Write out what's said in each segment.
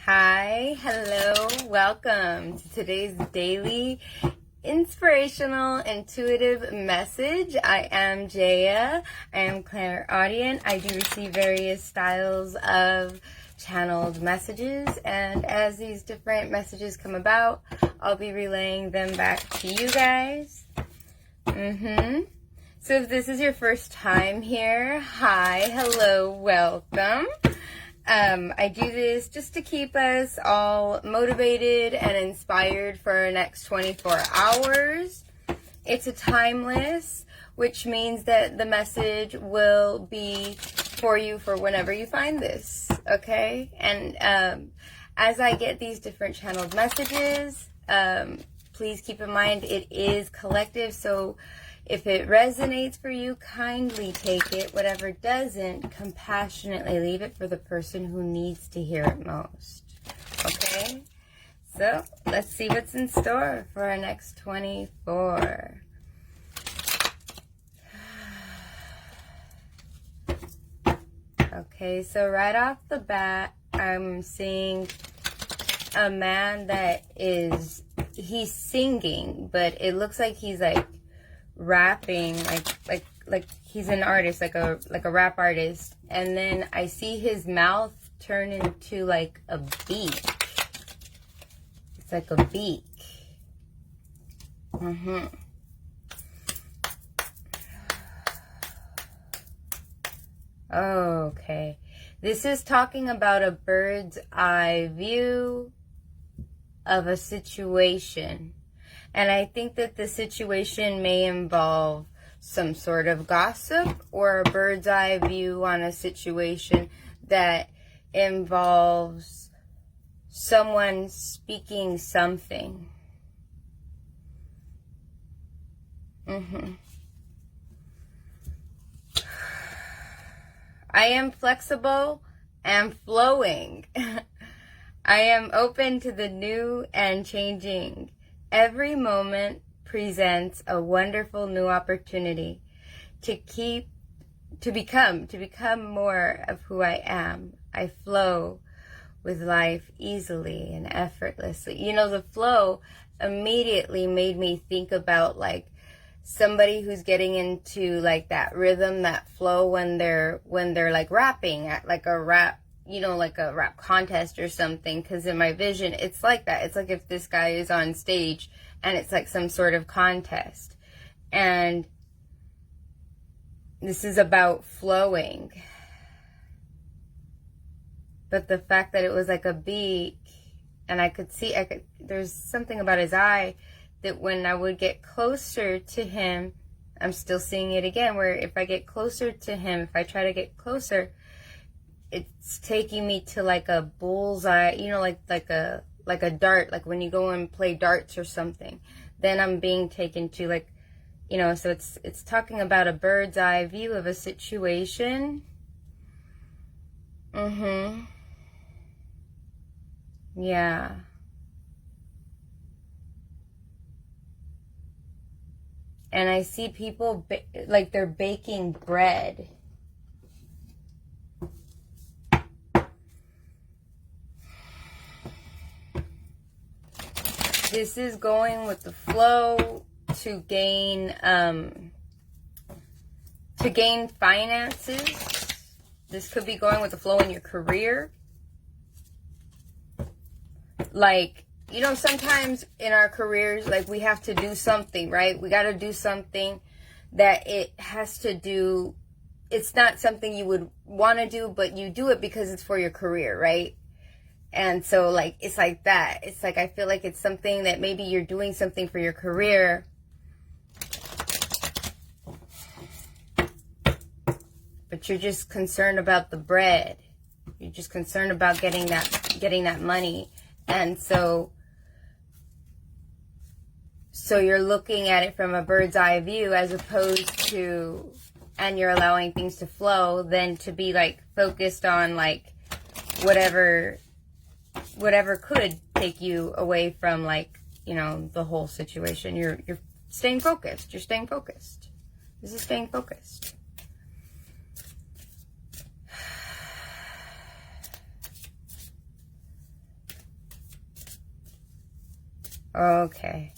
Hi, hello, welcome to today's daily inspirational intuitive message. I am Jeya. I am clairaudient. I do receive various styles of channeled messages, and as these different messages come about, I'll be relaying them back to you guys. So if this is your first time here, hi, hello, welcome. I do this just to keep us all motivated and inspired for our next 24 hours. It's a timeless, which means that the message will be for you for whenever you find this, okay? And as I get these different channeled messages, please keep in mind it is collective, so if it resonates for you, kindly take it. Whatever doesn't, compassionately leave it for the person who needs to hear it most. Okay? So, let's see what's in store for our next 24. Okay, so right off the bat, I'm seeing a man that he's singing, but it looks like he's like rapping, like he's an artist, like a rap artist, and then I see his mouth turn into like a beak. It's like a beak. Okay, this is talking about a bird's eye view of a situation. And I think that the situation may involve some sort of gossip or a bird's eye view on a situation that involves someone speaking something. I am flexible and flowing. I am open to the new and changing. Every moment presents a wonderful new opportunity to become more of who I am. I flow with life easily and effortlessly. You know, the flow immediately made me think about like somebody who's getting into like that rhythm, that flow when they're like rapping at like a rap, you know, like a rap contest or something, because in my vision it's like that. It's like if this guy is on stage and it's like some sort of contest, and this is about flowing. But the fact that it was like a beak, and there's something about his eye that when I would get closer to him, I'm still seeing it again, where if I get closer to him, if I try to get closer, it's taking me to like a bullseye, you know, like a dart, like when you go and play darts or something. Then I'm being taken to like, you know, so it's talking about a bird's eye view of a situation. Yeah. And I see people like they're baking bread. This is going with the flow to gain finances. This could be going with the flow in your career. Like, you know, sometimes in our careers, like we have to do something, right? We got to do something that it's not something you would want to do, but you do it because it's for your career, right? And so, like, it's like that. It's like, I feel like it's something that maybe you're doing something for your career, but you're just concerned about the bread. You're just concerned about getting that money. And so you're looking at it from a bird's eye view as opposed to, and you're allowing things to flow, then to be like focused on like whatever could take you away from, like, you know, the whole situation. You're staying focused. You're staying focused. This is staying focused. Okay.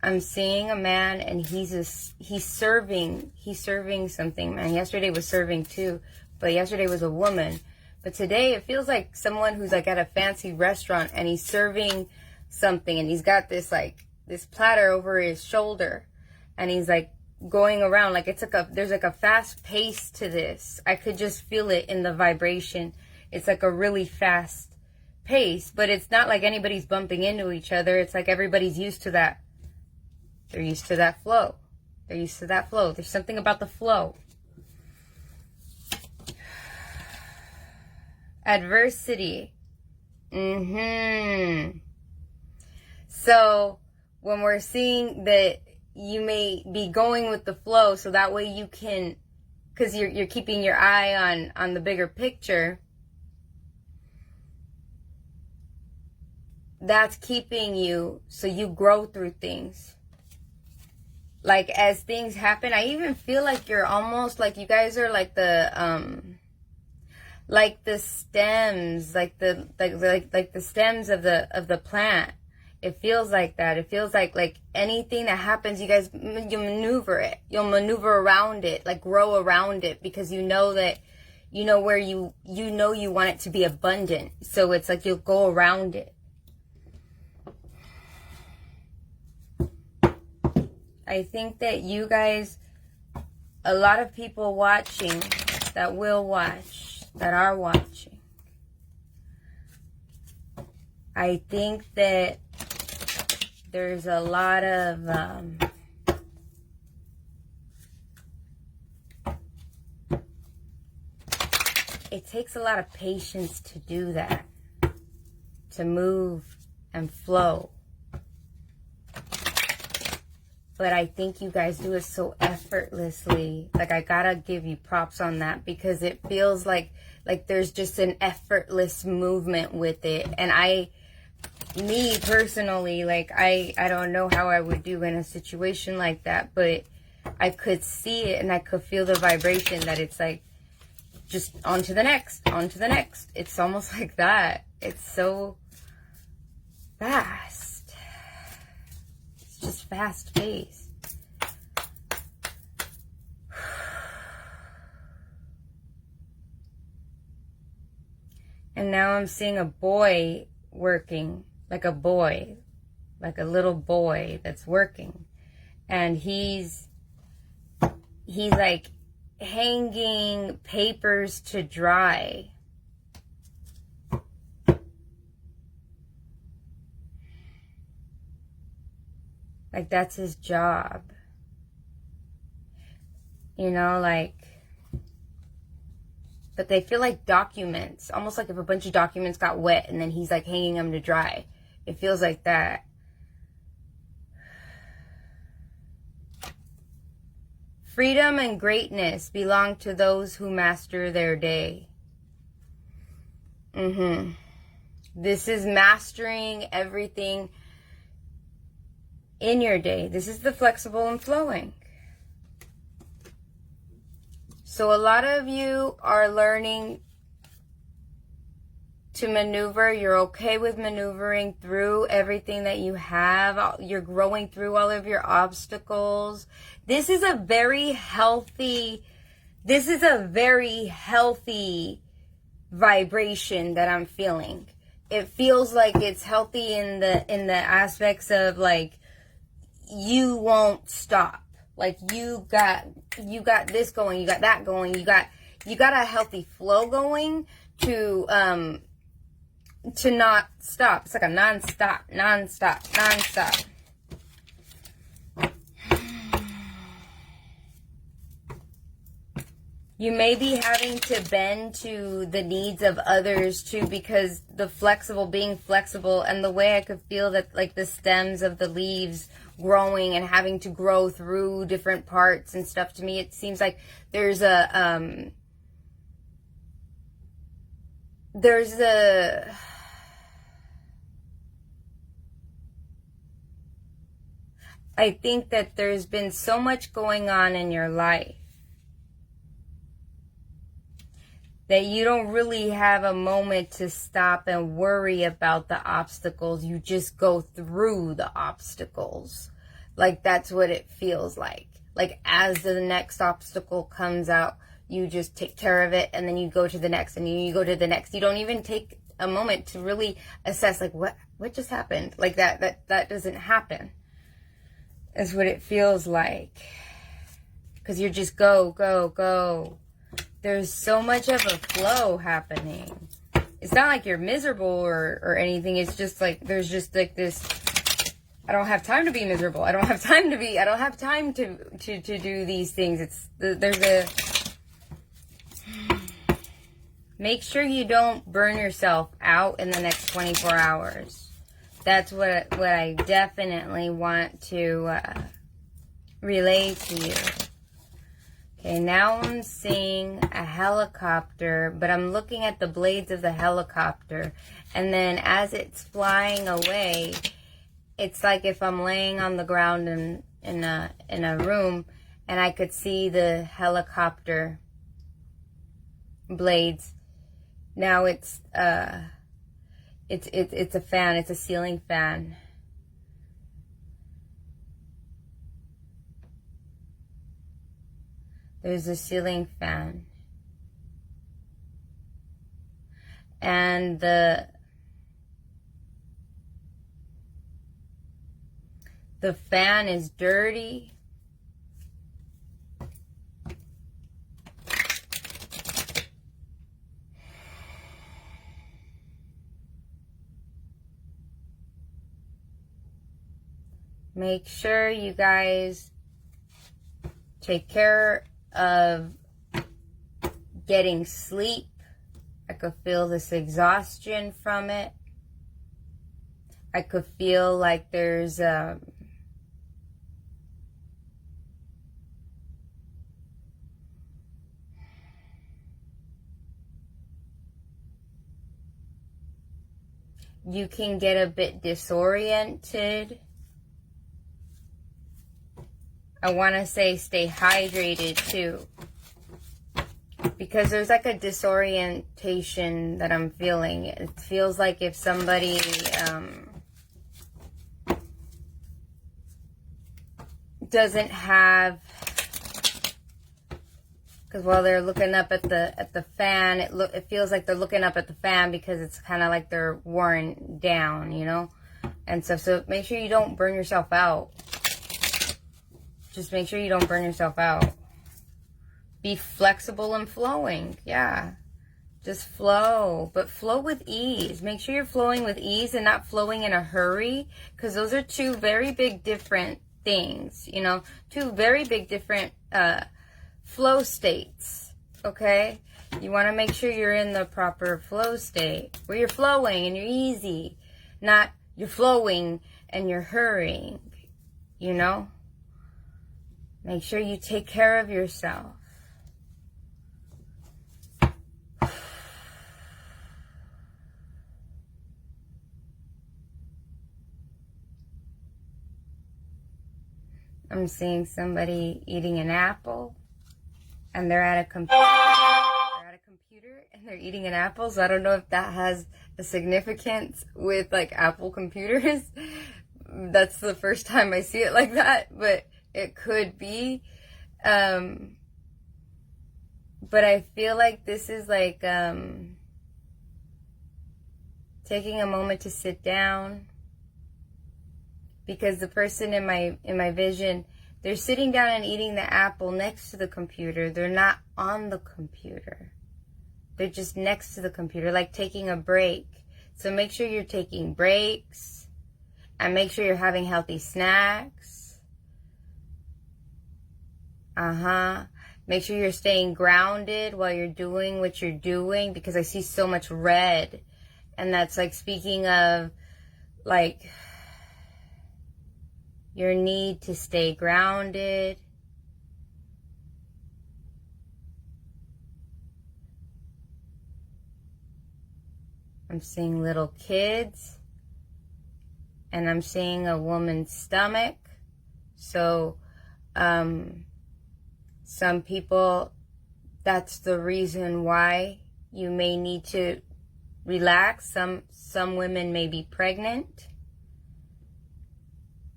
I'm seeing a man, and he's serving something, man. Yesterday was serving too, but yesterday was a woman. But today it feels like someone who's like at a fancy restaurant, and he's serving something, and he's got this like this platter over his shoulder, and he's like going around like it's like there's like a fast pace to this. I could just feel it in the vibration. It's like a really fast pace, but it's not like anybody's bumping into each other. It's like everybody's used to that. They're used to that flow. They're used to that flow. There's something about the flow. Adversity. So when we're seeing that you may be going with the flow, so that way you can, because you're keeping your eye on the bigger picture, that's keeping you so you grow through things. Like as things happen, I even feel like you're almost like you guys are like the stems, like the stems of the plant. It feels like that. It feels like anything that happens, you guys, you maneuver it. You'll maneuver around it, like grow around it, because you know that, you know where you want it to be abundant. So it's like you'll go around it. I think that you guys, a lot of people watching, that will watch, that are watching, I think that there's a lot of it takes a lot of patience to do that, to move and flow. But I think you guys do it so effortlessly. Like, I gotta give you props on that, because it feels like there's just an effortless movement with it. And me personally, like, I don't know how I would do in a situation like that, but I could see it and I could feel the vibration that it's like, just on to the next, on to the next. It's almost like that. It's so fast. Just fast paced. And now I'm seeing a boy working, like a boy, like a little boy that's working. And he's like hanging papers to dry. Like, that's his job. You know, like, but they feel like documents. Almost like if a bunch of documents got wet and then he's like hanging them to dry. It feels like that. Freedom and greatness belong to those who master their day. This is mastering everything in your day. This is the flexible and flowing. So a lot of you are learning to maneuver. You're okay with maneuvering through everything that you have. You're growing through all of your obstacles. This is a very healthy vibration that I'm feeling. It feels like it's healthy in the aspects of like, you won't stop. Like, you got this going, you got that going, you got a healthy flow going to not stop. It's like a non-stop. You may be having to bend to the needs of others too, because being flexible, and the way I could feel that, like, the stems of the leaves growing and having to grow through different parts and stuff, to me it seems like there's a I think that there's been so much going on in your life that you don't really have a moment to stop and worry about the obstacles. You just go through the obstacles. Like, that's what it feels like. Like, as the next obstacle comes out, you just take care of it, and then you go to the next, and you go to the next. You don't even take a moment to really assess, like, what just happened? Like, that doesn't happen. Is what it feels like. Because you're just go, go, go. There's so much of a flow happening. It's not like you're miserable or anything. It's just like, there's just like this, I don't have time to be miserable. I don't have time to do these things. There's a, make sure you don't burn yourself out in the next 24 hours. That's what I definitely want to relay to you. Okay, now I'm seeing a helicopter, but I'm looking at the blades of the helicopter. And then as it's flying away, it's like if I'm laying on the ground in a room, and I could see the helicopter blades. Now it's a fan, it's a ceiling fan. There's a ceiling fan. And the fan is dirty. Make sure you guys take care of getting sleep. I could feel this exhaustion from it. I could feel like there's you can get a bit disoriented. I want to say stay hydrated too, because there's like a disorientation that I'm feeling. It feels like if somebody doesn't have, because while they're looking up at the fan, it feels like they're looking up at the fan because it's kind of like they're worn down, you know, and stuff. So make sure you don't burn yourself out. Just make sure you don't burn yourself out. Be flexible and flowing. Yeah. Just flow. But flow with ease. Make sure you're flowing with ease and not flowing in a hurry. Because those are two very big different things. You know, two very big different flow states. Okay? You want to make sure you're in the proper flow state. Where you're flowing and you're easy. Not you're flowing and you're hurrying. You know? Make sure you take care of yourself. I'm seeing somebody eating an apple, and they're at a computer. And they're eating an apple. So I don't know if that has a significance with like Apple computers. That's the first time I see it like that, but it could be. But I feel like this is like taking a moment to sit down, because the person in my vision, they're sitting down and eating the apple next to the computer. They're not on the computer. They're just next to the computer, like taking a break. So make sure you're taking breaks, and make sure you're having healthy snacks. Make sure you're staying grounded while you're doing what you're doing, because I see so much red. And that's like speaking of like your need to stay grounded. I'm seeing little kids, and I'm seeing a woman's stomach. So some people, that's the reason why You may need to relax. Some women may be pregnant.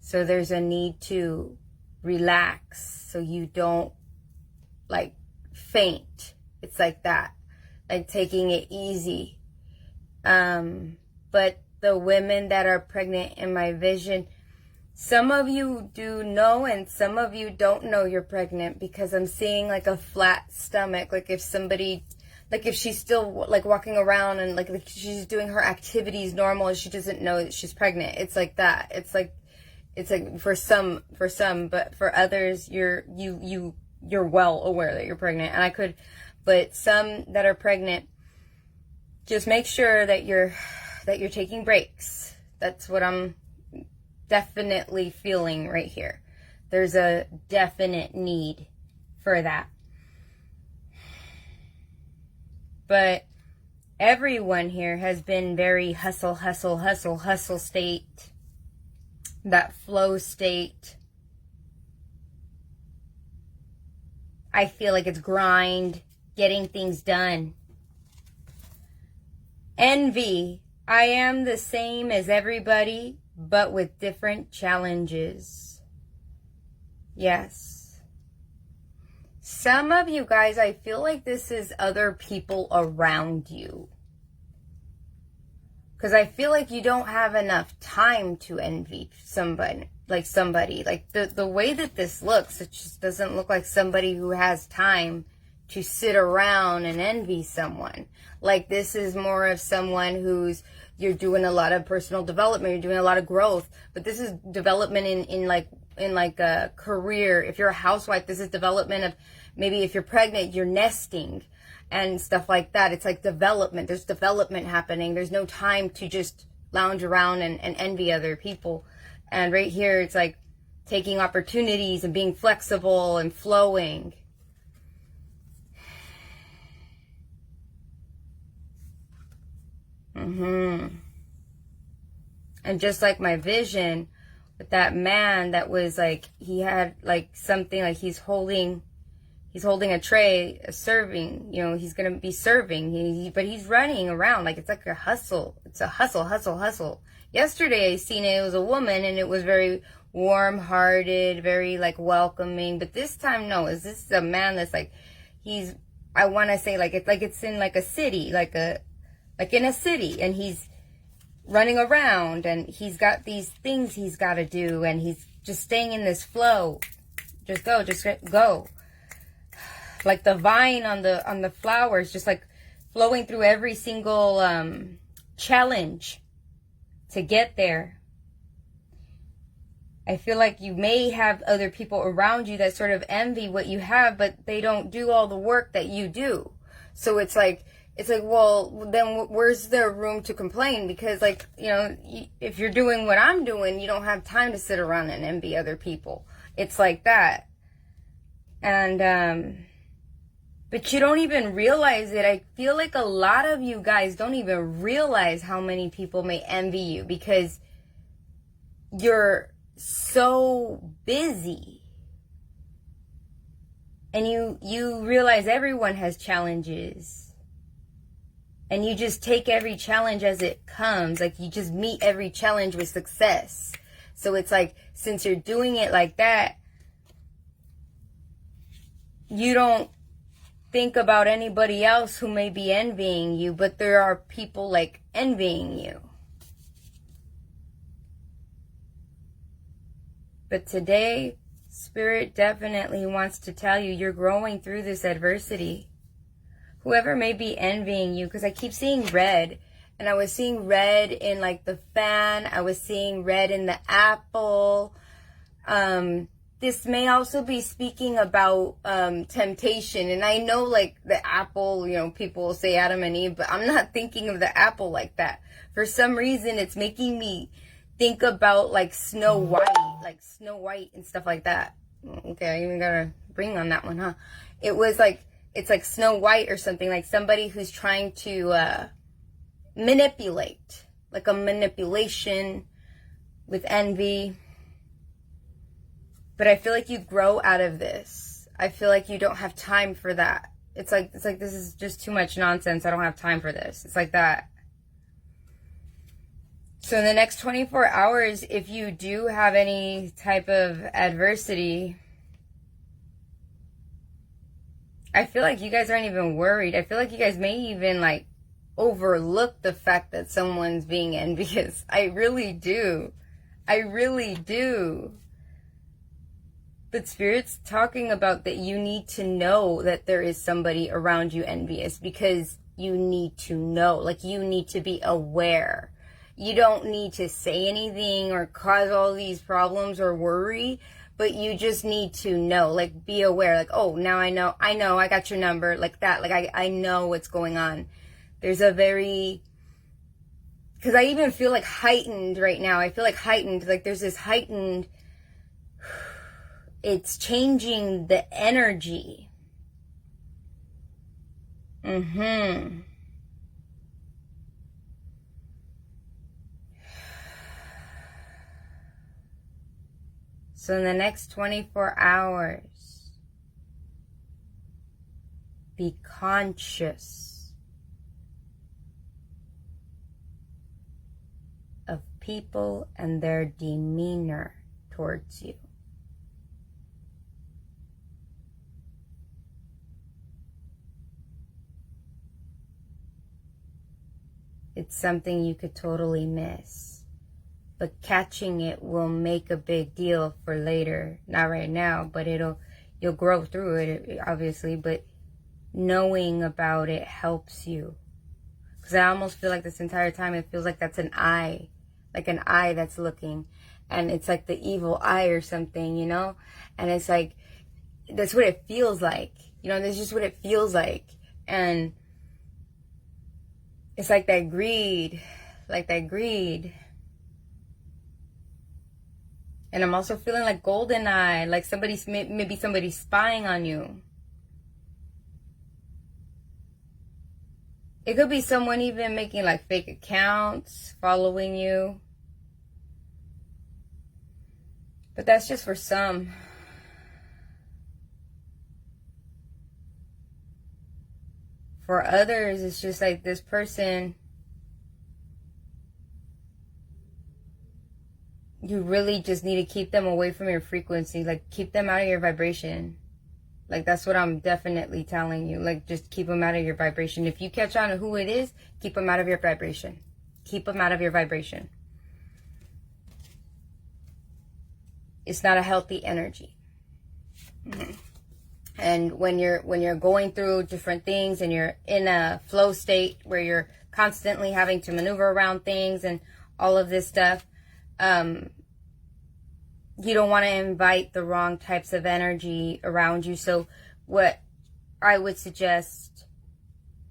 So there's a need to relax so you don't like faint. It's like that. Like taking it easy. But the women that are pregnant in my vision, some of you do know and some of you don't know you're pregnant, because I'm seeing like a flat stomach. Like if somebody, like if she's still like walking around and like she's doing her activities normal and she doesn't know that she's pregnant. It's like that. It's like for some, but for others, you're well aware that you're pregnant. And but some that are pregnant, just make sure that you're taking breaks. That's what I'm definitely feeling right here. There's a definite need for that. But everyone here has been very hustle state, that flow state. I feel like it's grind, getting things done. Envy. I am the same as everybody, but with different challenges. Yes. Some of you guys, I feel like this is other people around you. Because I feel like you don't have enough time to envy somebody. Like the way that this looks, it just doesn't look like somebody who has time to sit around and envy someone. Like this is more of someone you're doing a lot of personal development, you're doing a lot of growth, but this is development in a career. If you're a housewife, this is development of, maybe if you're pregnant, you're nesting and stuff like that. It's like development. There's development happening. There's no time to just lounge around and envy other people. And right here, it's like taking opportunities and being flexible and flowing. And just like my vision with that man that was like, he had like something, like he's holding a tray, serving, he's going to be serving, but he's running around like it's like a hustle. It's a hustle. Yesterday I seen it was a woman and it was very warm-hearted, very like welcoming, but this time, no, this is a man that's like, I want to say like it's in like a city, like in a city, and he's running around and he's got these things he's got to do and he's just staying in this flow. Just go. Like the vine on the flowers, just like flowing through every single challenge to get there. I feel like you may have other people around you that sort of envy what you have, but they don't do all the work that you do. So it's like, well, then where's there room to complain? Because like, if you're doing what I'm doing, you don't have time to sit around and envy other people. It's like that. And, but you don't even realize it. I feel like a lot of you guys don't even realize how many people may envy you because you're so busy. And you realize everyone has challenges. And you just take every challenge as it comes. Like you just meet every challenge with success. So it's like, since you're doing it like that, you don't think about anybody else who may be envying you, but there are people like envying you. But today, Spirit definitely wants to tell you you're growing through this adversity. Whoever may be envying you, because I keep seeing red, and I was seeing red in like the fan, I was seeing red in the apple. This may also be speaking about temptation, and I know like the apple, people will say Adam and Eve, but I'm not thinking of the apple like that. For some reason, it's making me think about like Snow White and stuff like that. Okay, I even got a ring on that one, huh? It was like, it's like Snow White or something, like somebody who's trying to manipulate, like a manipulation with envy. But I feel like you grow out of this. I feel like you don't have time for that. It's like this is just too much nonsense. I don't have time for this. It's like that. So in the next 24 hours, if you do have any type of adversity, I feel like you guys aren't even worried. I feel like you guys may even like overlook the fact that someone's being envious. I really do. I really do. But Spirit's talking about that you need to know that there is somebody around you envious, because you need to know. Like, you need to be aware. You don't need to say anything or cause all these problems or worry, but you just need to know. Like, be aware. Like, oh, now I know, I got your number. Like that. Like, I know what's going on. There's a very, because I even feel like heightened right now. I feel like heightened. Like, there's this heightened, it's changing the energy. So in the next 24 hours, be conscious of people and their demeanor towards you. It's something you could totally miss, but catching it will make a big deal for later. Not right now, but you'll grow through it, obviously, but knowing about it helps you. Because I almost feel like this entire time it feels like that's an eye, like an eye that's looking, and it's like the evil eye or something, you know? And it's like, that's what it feels like, you know, that's just what it feels like. And it's like that greed, And I'm also feeling like golden eye, like maybe somebody's spying on you. It could be someone even making like fake accounts, following you. But that's just for some. For others, it's just like this person, you really just need to keep them away from your frequency. Like, keep them out of your vibration. Like, that's what I'm definitely telling you. Like, just keep them out of your vibration. If you catch on to who it is, keep them out of your vibration. Keep them out of your vibration. It's not a healthy energy. And when you're going through different things and you're in a flow state where you're constantly having to maneuver around things and all of this stuff, you don't want to invite the wrong types of energy around you. So what I would suggest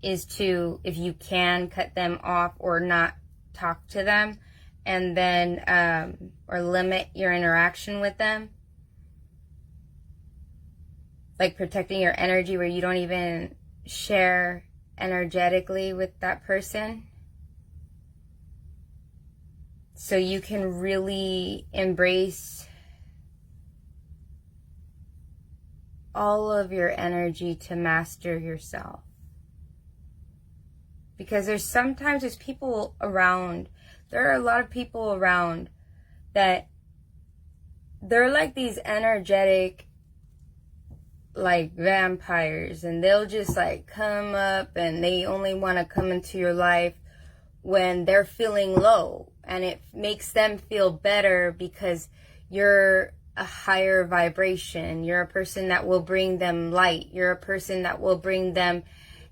is to, if you can, cut them off or not talk to them, and then or limit your interaction with them. Like protecting your energy where you don't even share energetically with that person. So you can really embrace all of your energy to master yourself. Because there's people around, there are a lot of people around that they're like these energetic, like vampires, and they'll just like come up and they only want to come into your life when they're feeling low, and it makes them feel better because you're a higher vibration. You're a person that will bring them light. You're a person that will bring them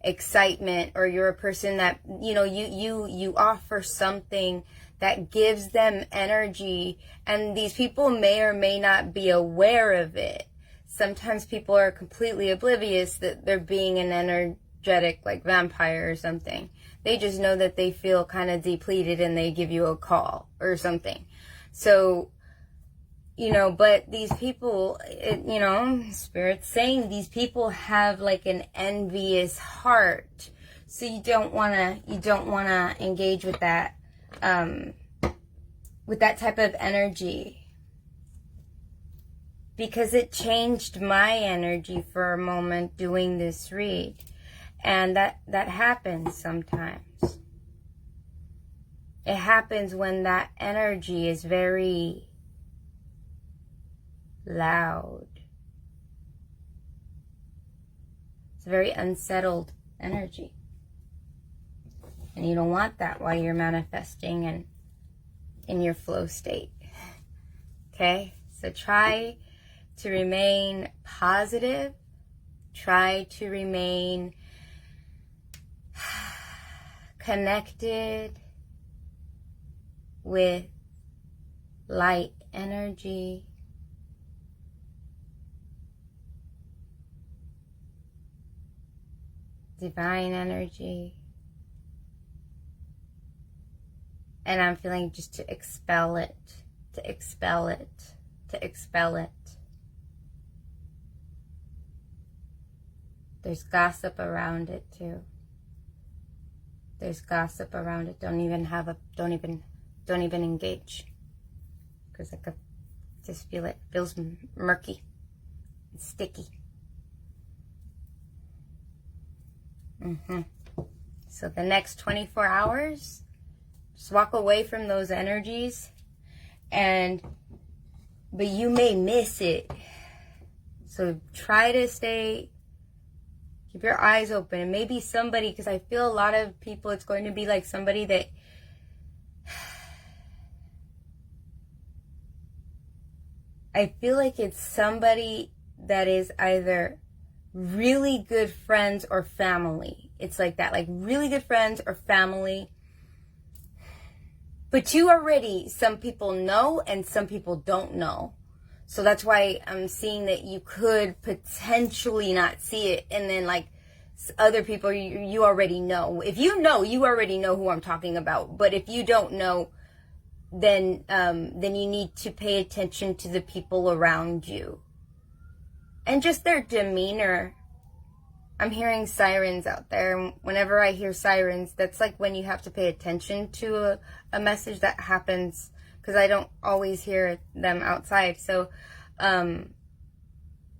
excitement, or you're a person that, you know, you offer something that gives them energy, and these people may or may not be aware of it. Sometimes people are completely oblivious that they're being an energetic, like, vampire or something. They just know that they feel kind of depleted and they give you a call or something. So, you know, but these people, you know, Spirit's saying these people have like an envious heart. So you don't want to engage with that type of energy. because it changed my energy for a moment doing this read. And that happens sometimes. It happens when that energy is very loud. It's a very unsettled energy. And you don't want that while you're manifesting and in your flow state. Okay? So try to remain positive. Try to remain connected with light energy. Divine energy. And I'm feeling just to expel it, to expel it, to expel it. There's gossip around it too. There's gossip around it. Don't even engage. Because I could just feel it. Feels murky and sticky. So the next 24 hours, just walk away from those energies, but you may miss it. So try to keep your eyes open, and maybe somebody, because I feel a lot of people, it's going to be like somebody that I feel like it's somebody that is either really good friends or family. It's like that, like really good friends or family. But you already, some people know and some people don't know. So that's why I'm seeing that you could potentially not see it. And then like other people, you already know. If you know, you already know who I'm talking about. But if you don't know, then you need to pay attention to the people around you. And just their demeanor. I'm hearing sirens out there. Whenever I hear sirens, that's like when you have to pay attention to a message that happens, because I don't always hear them outside. So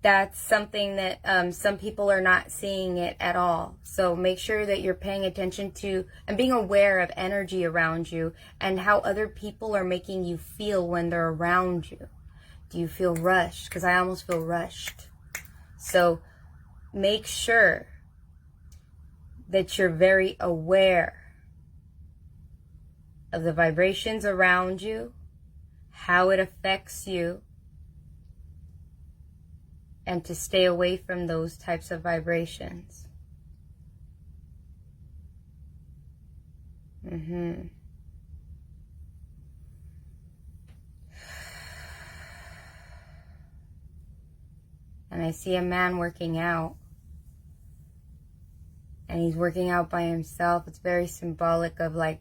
that's something that some people are not seeing it at all. So make sure that you're paying attention to and being aware of energy around you and how other people are making you feel when they're around you. Do you feel rushed? Because I almost feel rushed. So make sure that you're very aware of the vibrations around you, how it affects you, and to stay away from those types of vibrations. And I see a man working out. And he's working out by himself. It's very symbolic of like,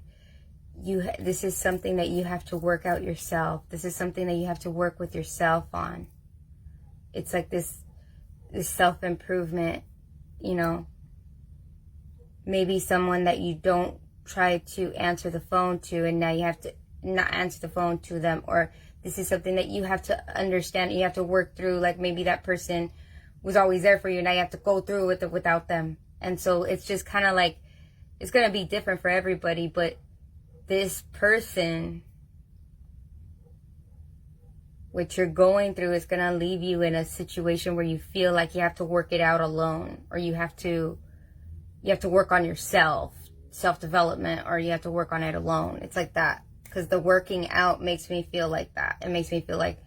this is something that you have to work out yourself. This is something that you have to work with yourself on. It's like this self-improvement, you know. Maybe someone that you don't try to answer the phone to, and now you have to not answer the phone to them. Or this is something that you have to understand, you have to work through. Like maybe that person was always there for you, now you have to go through with it without them. And so it's just kind of like, it's going to be different for everybody, but this person, what you're going through, is going to leave you in a situation where you feel like you have to work it out alone, or you have to work on yourself, self-development, or you have to work on it alone. It's like that, because the working out makes me feel like that. It makes me feel like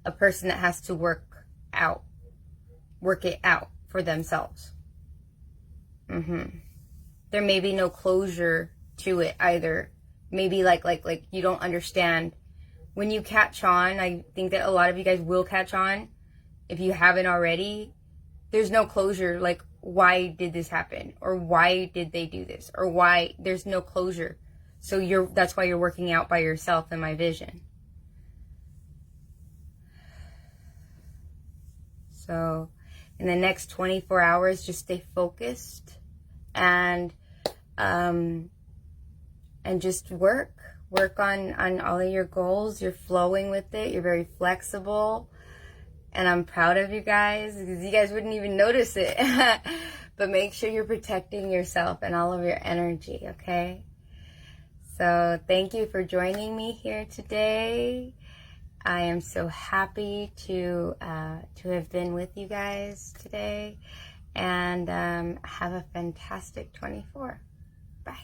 a person that has to work it out for themselves. There may be no closure to it either. Maybe like you don't understand. When you catch on, I think that a lot of you guys will catch on. If you haven't already, there's no closure. Like, why did this happen? Or why did they do this? Or why? There's no closure. So that's why you're working out by yourself in my vision. So in the next 24 hours, just stay focused and just work on all of your goals. You're flowing with it. You're very flexible. And I'm proud of you guys because you guys wouldn't even notice it. But make sure you're protecting yourself and all of your energy, okay? So thank you for joining me here today. I am so happy to have been with you guys today. And have a fantastic 24. Bye.